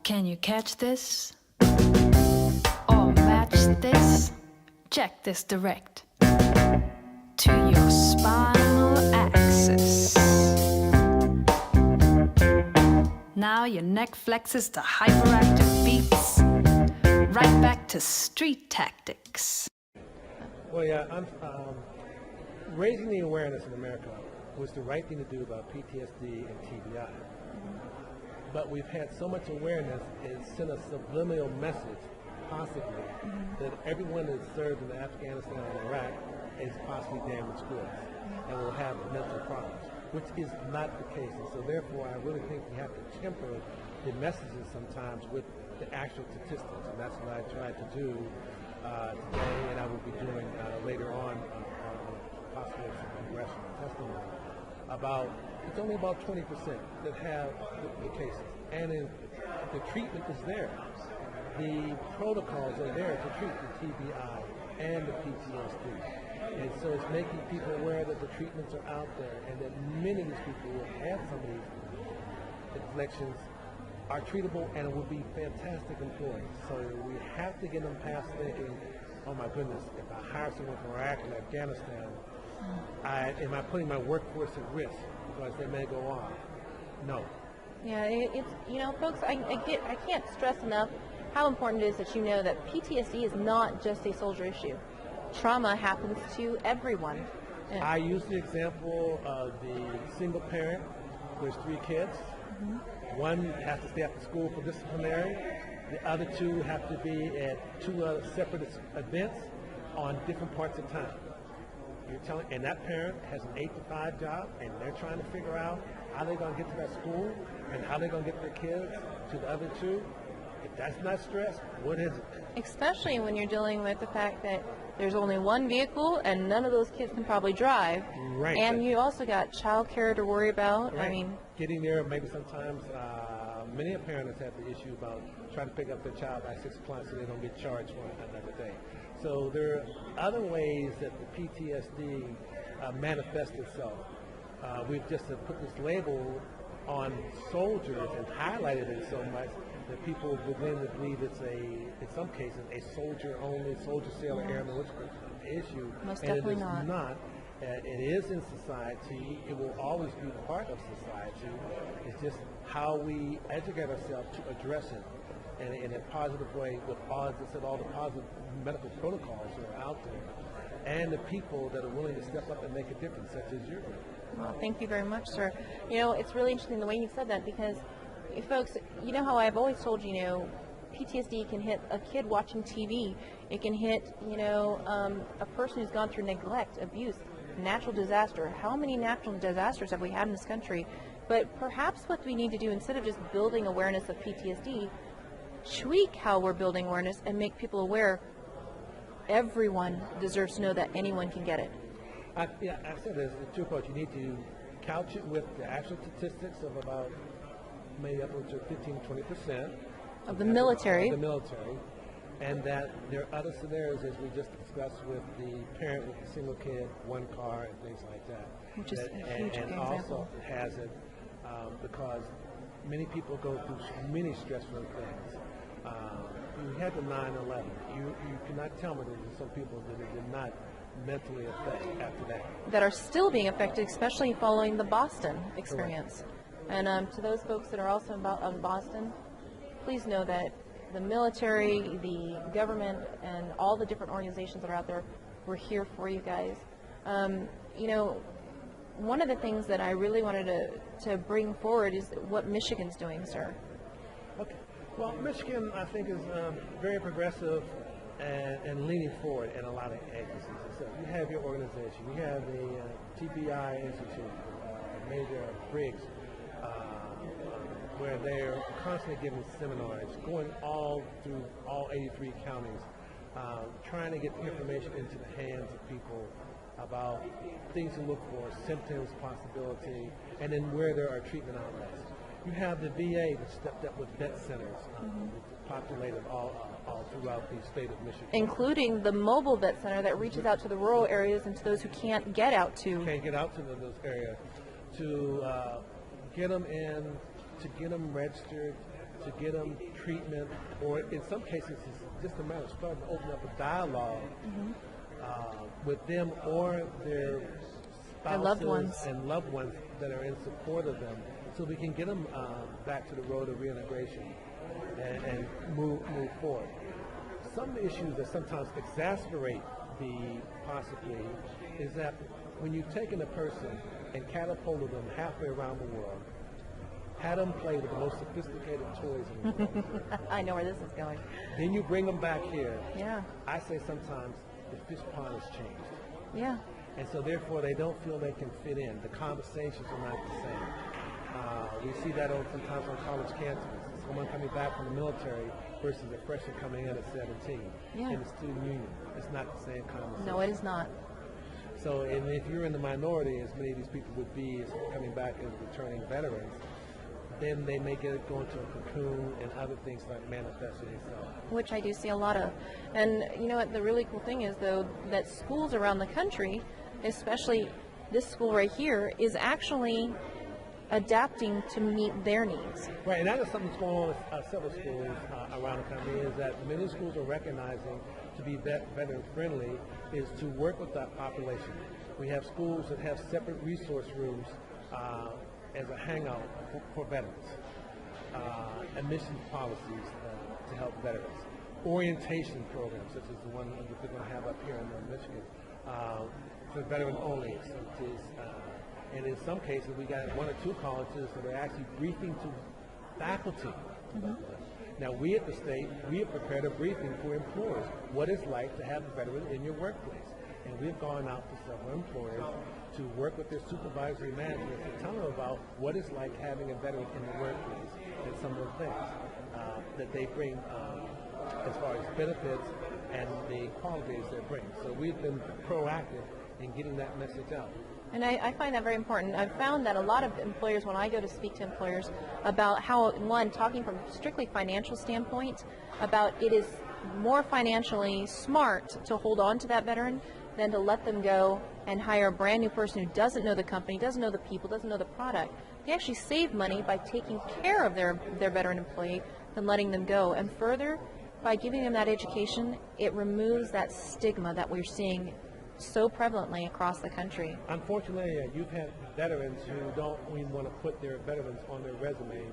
Can you catch this? Or match this? Check this direct to your spinal axis. Now your neck flexes to hyperactive beats, right back to street tactics. Well, yeah, raising the awareness in America was the right thing to do about PTSD and TBI. But we've had so much awareness, it sent a subliminal message, possibly, that everyone that's served in Afghanistan and Iraq is possibly damaged goods and will have mental problems, which is not the case. And so therefore, I really think we have to temper the messages sometimes with the actual statistics, and that's what I tried to do today, and I will be doing later on possibly some congressional testimony about. It's only about 20% that have the cases, and the treatment is there. The protocols are there to treat the TBI and the PTSD, and so it's making people aware that the treatments are out there, and that many of these people who have some of these afflictions are treatable and will be fantastic employees. So we have to get them past thinking, oh my goodness, if I hire someone from Iraq and Afghanistan, am I putting my workforce at risk because they may go on? No. Yeah, it's, folks, I can't stress enough how important it is that you know that PTSD is not just a soldier issue. Trauma happens to everyone. Yeah. I use the example of the single parent. There's 3 kids. One has to stay after school for disciplinary. The other 2 have to be at 2 separate events on different parts of town. And that parent has an 8 to 5 job, and they're trying to figure out how they're going to get to that school and how they're going to get their kids to the other 2. If that's not stress, what is it? Especially when you're dealing with the fact that there's only one vehicle and none of those kids can probably drive. Right. And you also got child care to worry about. Right. I mean, getting there, maybe sometimes many parents have the issue about trying to pick up their child by 6 o'clock so they don't get charged for another day. So there are other ways that the PTSD manifests itself. We've just put this label on soldiers and highlighted it so much that people begin to believe it's in some cases, a soldier-only, soldier, sailor, airman issue. Most and definitely it is not. not. It is in society. It will always be part of society. It's just how we educate ourselves to address it in a positive way with all, as I said, all the positive medical protocols that are out there, and the people that are willing to step up and make a difference, such as you. well, thank you very much, sir. It's really interesting the way you said that because, folks, you know how I've always told you, PTSD can hit a kid watching TV. It can hit, a person who's gone through neglect, abuse, natural disaster. How many natural disasters have we had in this country? But perhaps what we need to do, instead of just building awareness of PTSD, tweak how we're building awareness and make people aware everyone deserves to know that anyone can get it. I said there's a two approach. You need to couch it with the actual statistics of about maybe upwards of 15-20% Of the military. Of the military, and that there are other scenarios, as we just discussed, with the parent with the single kid, 1 car, and things like that. Which is a huge and example. also has it because many people go through many stressful things. You had the 9/11. You cannot tell me that there's some people that it did not mentally affect after that. That are still being affected, especially following the Boston experience. Correct. And to those folks that are also of Boston, please know that the military, the government, and all the different organizations that are out there, we're here for you guys. One of the things that I really wanted to bring forward is what Michigan's doing, sir. Okay. Well, Michigan, I think, is very progressive and leaning forward in a lot of agencies. So you have your organization. You have the TBI Institute, Major Briggs, where they're constantly giving seminars, going all through all 83 counties, trying to get the information into the hands of people about things to look for, symptoms, possibility, and then where there are treatment outlets. You have the VA that stepped up with vet centers, populated all throughout the state of Michigan. Including the mobile vet center that reaches out to the rural areas and to those who can't get out to. Can't get out to those areas to get them in, to get them registered, to to get them treatment, or in some cases it's just a matter of starting to open up a dialogue with them or their spouses loved ones. and loved ones that are in support of them, so we can get them back to the road of reintegration and move forward. Some issues that sometimes exacerbate the possibly is that when you've taken a person and catapulted them halfway around the world, had them play with the most sophisticated toys in the world, I know where this is going. then you bring them back here. Yeah. I say sometimes the fish pond has changed. Yeah. And so therefore they don't feel they can fit in. The conversations are not the same. We see that sometimes on college campuses. Someone coming back from the military versus a freshman coming in at 17 Yeah. in the student union. It's not the same conversation. No, it is not. So, and if you're in the minority, as many of these people would be as coming back as returning veterans, then they may go into a cocoon and other things like manifesting themselves. Which I do see a lot of. And you know what, the really cool thing is, though, that schools around the country, especially this school right here, is actually adapting to meet their needs. Right, and that is something that's going on at several schools around the country, is that many schools are recognizing to be veteran friendly is to work with that population. We have schools that have separate resource rooms as a hangout for veterans, admissions policies to help veterans, orientation programs such as the one that we're going to have up here in Michigan for veteran only. And in some cases, we got one or two colleges that are actually briefing to faculty. Now, we at the state, we have prepared a briefing for employers, what it's like to have a veteran in your workplace. And we've gone out to several employers to work with their supervisory managers to tell them about what it's like having a veteran in the workplace and some of the things that they bring as far as benefits and the qualities they bring. So we've been proactive in getting that message out. And I find that very important. I've found that a lot of employers, when I go to speak to employers about how, one, talking from a strictly financial standpoint, about it is more financially smart to hold on to that veteran than to let them go and hire a brand new person who doesn't know the company, doesn't know the people, doesn't know the product. They actually save money by taking care of their veteran employee than letting them go. And further, by giving them that education, it removes that stigma that we're seeing so prevalently across the country. Unfortunately, you've had veterans who don't even want to put their veterans on their resume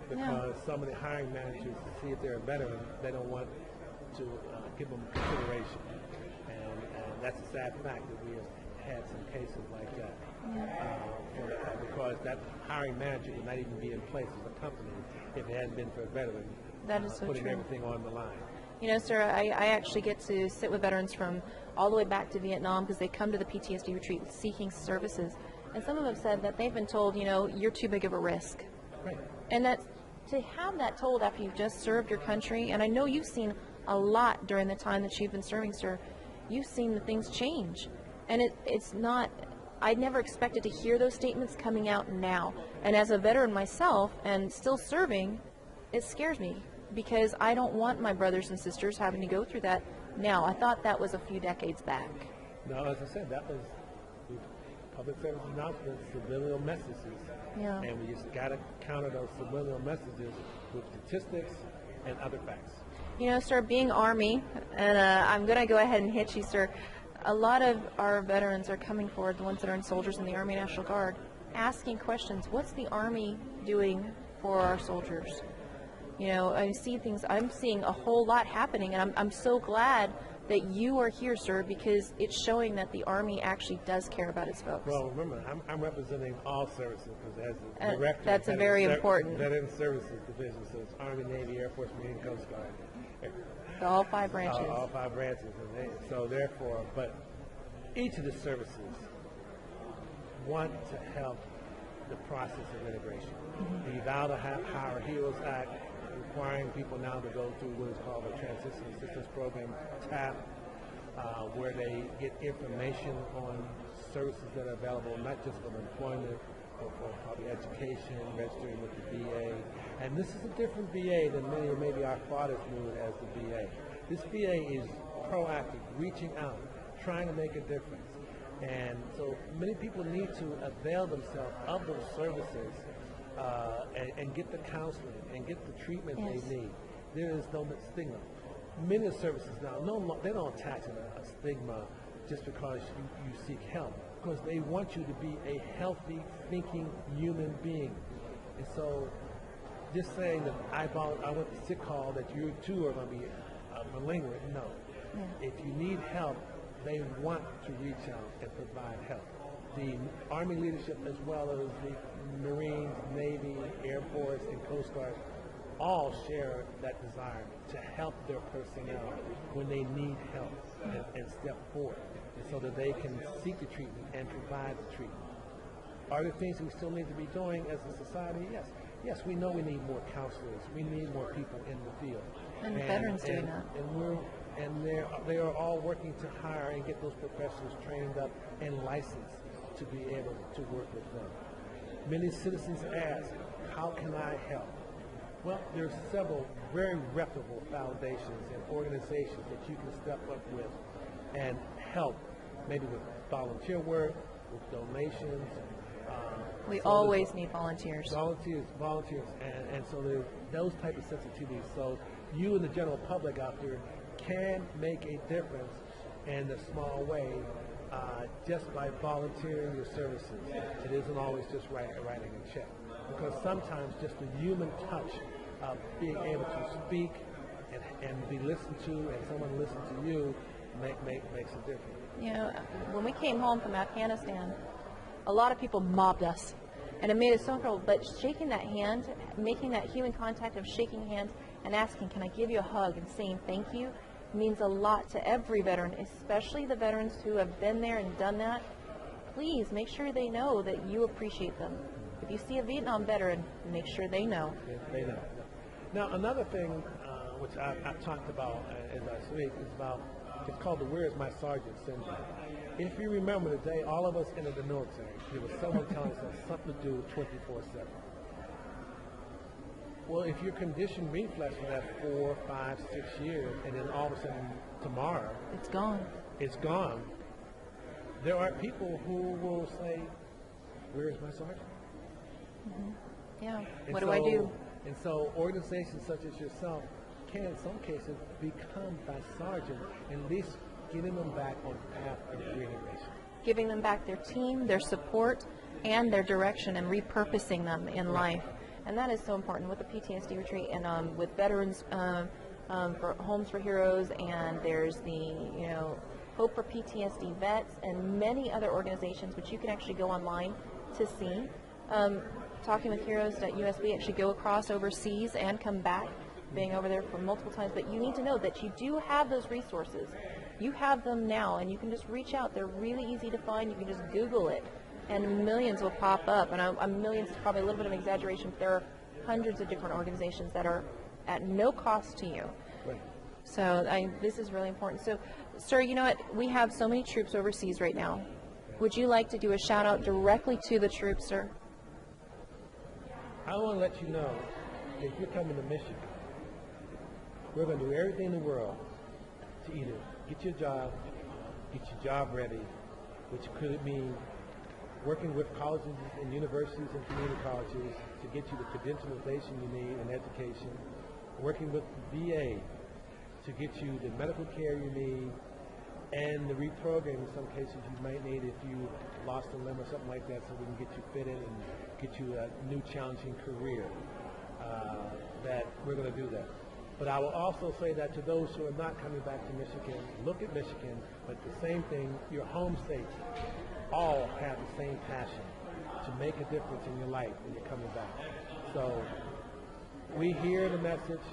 because some of the hiring managers see if they're a veteran, they don't want to give them consideration. And that's a sad fact that we have had some cases like that. Because that hiring manager would not even be in place as a company if it hadn't been for a veteran That is so putting true. everything on the line. You know, sir, I actually get to sit with veterans from all the way back to Vietnam because they come to the PTSD retreat seeking services. And some of them said that they've been told, you know, you're too big of a risk. Right. And that to have that told after you've just served your country, and I know you've seen a lot during the time that you've been serving, sir, you've seen the things change. And it's not, I never expected to hear those statements coming out now. And as a veteran myself and still serving, it scares me, because I don't want my brothers and sisters having to go through that now. I thought that was a few decades back. No, as I said, that was the public service announcements, subliminal messages. Yeah. And we just got to counter those subliminal messages with statistics and other facts. You know, sir, being Army, and I'm going to go ahead and hit you, sir, a lot of our veterans are coming forward, the ones that are in soldiers in the Army National Guard, asking questions. What's the Army doing for our soldiers? You know, I'm seeing a whole lot happening, and I'm so glad that you are here, sir, because it's showing that the Army actually does care about its folks. Well, remember, I'm representing all services because as the director, that's a very important. Veteran Services Division, so it's Army, Navy, Air Force, Marine, Coast Guard. All five branches. All five branches. So therefore, but each of the services want to help the process of integration. The Vow to Hire Heroes Act requiring people now to go through what is called a Transition Assistance Program, TAP, where they get information on services that are available, not just for employment, but for probably education, registering with the VA. And this is a different VA than many or maybe our fathers knew it as the VA. This VA is proactive, reaching out, trying to make a difference. And so many people need to avail themselves of those services and get the counseling and get the treatment Yes. they need. There is no stigma. Many services now, they don't attach a stigma just because you seek help, because they want you to be a healthy, thinking human being. And so just saying that I went to sick call that you too are going to be malingering, no. Yeah. If you need help, they want to reach out and provide help. The Army leadership, as well as the Marines, Navy, Air Force, and Coast Guard, all share that desire to help their personnel when they need help and step forward, and so that they can seek the treatment and provide the treatment. Are there things we still need to be doing as a society? Yes. Yes, we know we need more counselors. We need more people in the field. And veterans doing that. And they are all working to hire and get those professionals trained up and licensed to be able to work with them. Many citizens ask, how can I help? Well, there's several very reputable foundations and organizations that you can step up with and help, maybe with volunteer work, with donations. We so always need volunteers. Volunteers, and so there's those type of sensitivities. So you and the general public out there can make a difference in a small way just by volunteering your services. It isn't always just writing a check, because sometimes just the human touch of being able to speak and be listened to, and someone listen to you, makes a difference. You know, when we came home from Afghanistan, a lot of people mobbed us, and it made us so uncomfortable. But shaking that hand, making that human contact of shaking hands and asking, can I give you a hug, and saying thank you, means a lot to every veteran, especially the veterans who have been there and done that. Please make sure they know that you appreciate them. If you see a Vietnam veteran, make sure they know. Yeah, they know. Now, another thing which I've talked about as I speak is about, it's called the "Where is my sergeant" syndrome. If you remember the day all of us entered the military, there was someone telling us something to do 24/7. Well, if you're conditioned reflex for that 4, 5, 6 years, and then all of a sudden tomorrow It's gone. it's gone, there are people who will say, "Where is my sergeant?" Yeah. And What do I do? And so organizations such as yourself can, in some cases, become that sergeant, and at least getting them back on the path of reintegration. Giving them back their team, their support, and their direction, and repurposing them in life. And that is so important with the PTSD retreat, and with veterans for Homes for Heroes, and there's the Hope for PTSD Vets, and many other organizations which you can actually go online to see. Talking with Heroes.us, we actually go across overseas and come back, being over there for multiple times. But you need to know that you do have those resources. You have them now, and you can just reach out. They're really easy to find. You can just Google it, and millions will pop up. And millions is probably a little bit of an exaggeration, but there are hundreds of different organizations that are at no cost to you. Right. So this is really important. So, sir, you know what? We have so many troops overseas right now. Would you like to do a shout out directly to the troops, sir? I want to let you know that if you're coming to Michigan, we're going to do everything in the world to either get your job ready, which could mean working with colleges and universities and community colleges to get you the credentialization you need in education, working with the VA to get you the medical care you need, and the reprogramming in some cases you might need if you lost a limb or something like that, so we can get you fitted and get you a new challenging career. That we're going to do that. But I will also say that to those who are not coming back to Michigan, look at Michigan, but the same thing, your home states all have the same passion to make a difference in your life when you're coming back. So we hear the message,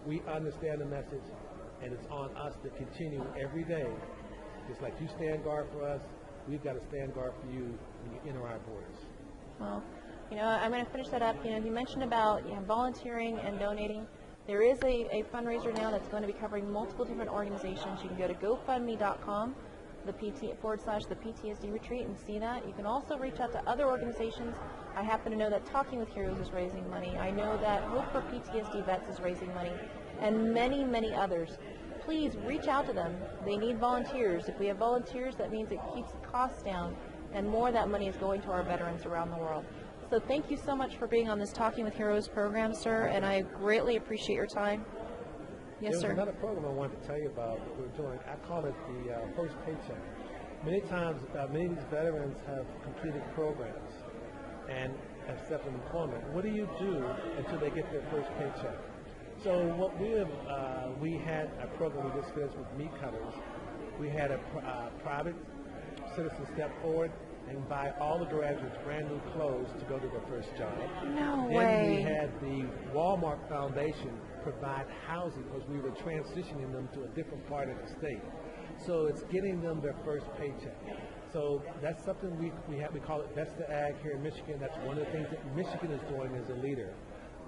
we understand the message, and it's on us to continue every day. Just like you stand guard for us, we've got to stand guard for you when you enter our borders. Well, I'm going to finish that up. You mentioned about volunteering and donating. There is a fundraiser now that's going to be covering multiple different organizations. You can go to GoFundMe.com, the PTSD retreat, and see that. You can also reach out to other organizations. I happen to know that Talking with Heroes is raising money. I know that Hope for PTSD Vets is raising money, and many, many others. Please reach out to them. They need volunteers. If we have volunteers, that means it keeps the costs down, and more of that money is going to our veterans around the world. So thank you so much for being on this Talking with Heroes program, sir, and I greatly appreciate your time. Yes, There's sir. another program I wanted to tell you about that we're doing. I call it the First Paycheck. Many times, many of these veterans have completed programs and accepted employment. What do you do until they get their first paycheck? So what we had a program we just finished with meat cutters. We had a private citizen step forward and buy all the graduates brand new clothes to go to their first job. No Then way. we had the Walmart Foundation provide housing because we were transitioning them to a different part of the state. So it's getting them their first paycheck. So that's something we call it Best to Ag here in Michigan. That's one of the things that Michigan is doing as a leader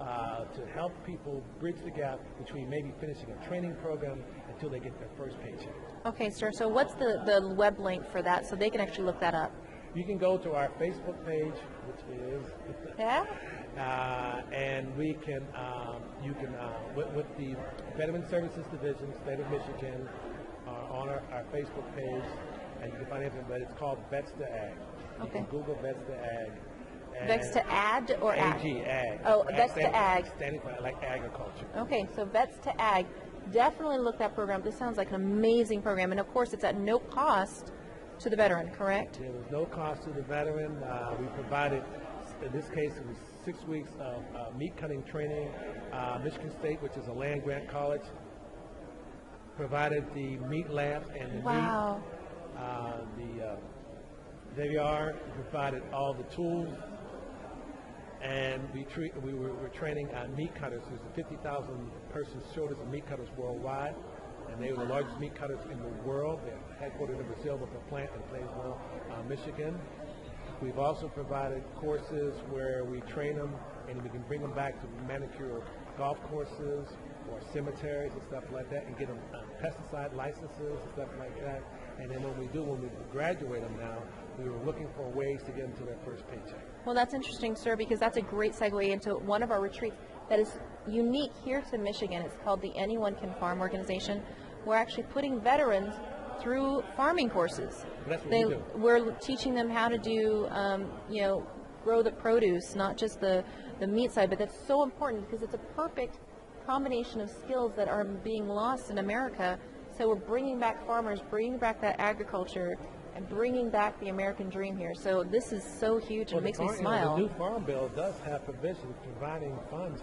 to help people bridge the gap between maybe finishing a training program until they get their first paycheck. Okay, sir. So what's the web link for that so they can actually look that up? You can go to our Facebook page, which is Yeah? and we can you can with the Veteran Services Division, State of Michigan, on our Facebook page, and you can find everything. But it's called Vets to Ag. You Okay. can Google Vets to Ag. Vets to Ad or Ag? AG, Ag. Oh, Vets to Ag. Standing for like agriculture. Okay, so Vets to Ag. Definitely look that program. This sounds like an amazing program, and of course, it's at no cost to the veteran. Correct? There was no cost to the veteran. We provided, in this case, it was 6 weeks of meat cutting training. Michigan State, which is a land grant college, provided the meat lab and the Wow. meat. There you are. We provided all the tools, and we were training meat cutters. There's 50,000 person shoulders of meat cutters worldwide, and they were the largest meat cutters in the world. They're headquartered in Brazil with a plant in Plaisville, Michigan. We've also provided courses where we train them, and we can bring them back to manicure golf courses or cemeteries and stuff like that, and get them pesticide licenses and stuff like that. And then when we graduate them now, we were looking for ways to get them to their first paycheck. Well, that's interesting, sir, because that's a great segue into one of our retreats that is unique here to Michigan. It's called the Anyone Can Farm organization. We're actually putting veterans through farming courses. That's what we do. We're teaching them how to do, grow the produce, not just the meat side, but that's so important because it's a perfect combination of skills that are being lost in America. So we're bringing back farmers, bringing back that agriculture, and bringing back the American dream here. So this is so huge, and it makes me smile. The new farm bill does have provisions providing funds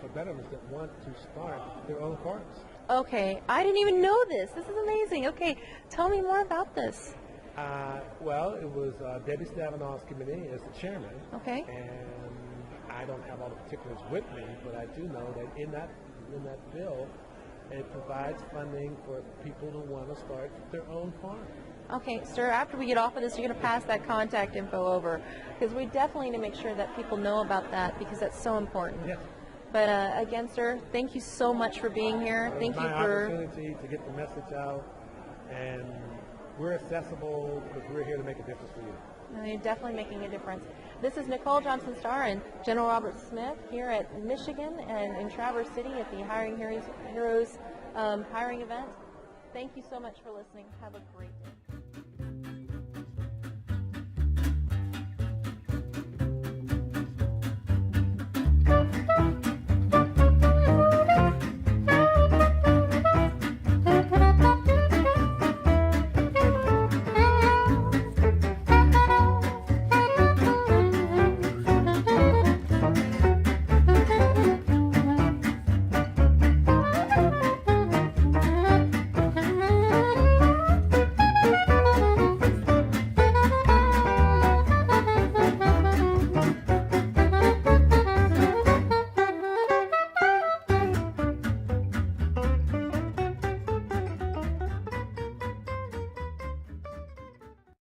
for veterans that want to start their own farms. Okay, I didn't even know this. This is amazing. Okay, tell me more about this. Well, it was Debbie Stavenow's committee as the chairman. Okay. And I don't have all the particulars with me, but I do know that in that bill, it provides funding for people who want to start their own farm. Okay, sir, after we get off of this, you're going to pass that contact info over, because we definitely need to make sure that people know about that, because that's so important. Yes. But again, sir, thank you so much for being here. Thank you my for... opportunity to get the message out, and we're accessible because we're here to make a difference for you. You're definitely making a difference. This is Nicole Johnson-Starr and General Robert Smith here at Michigan and in Traverse City at the Hiring Heroes hiring event. Thank you so much for listening. Have a great day.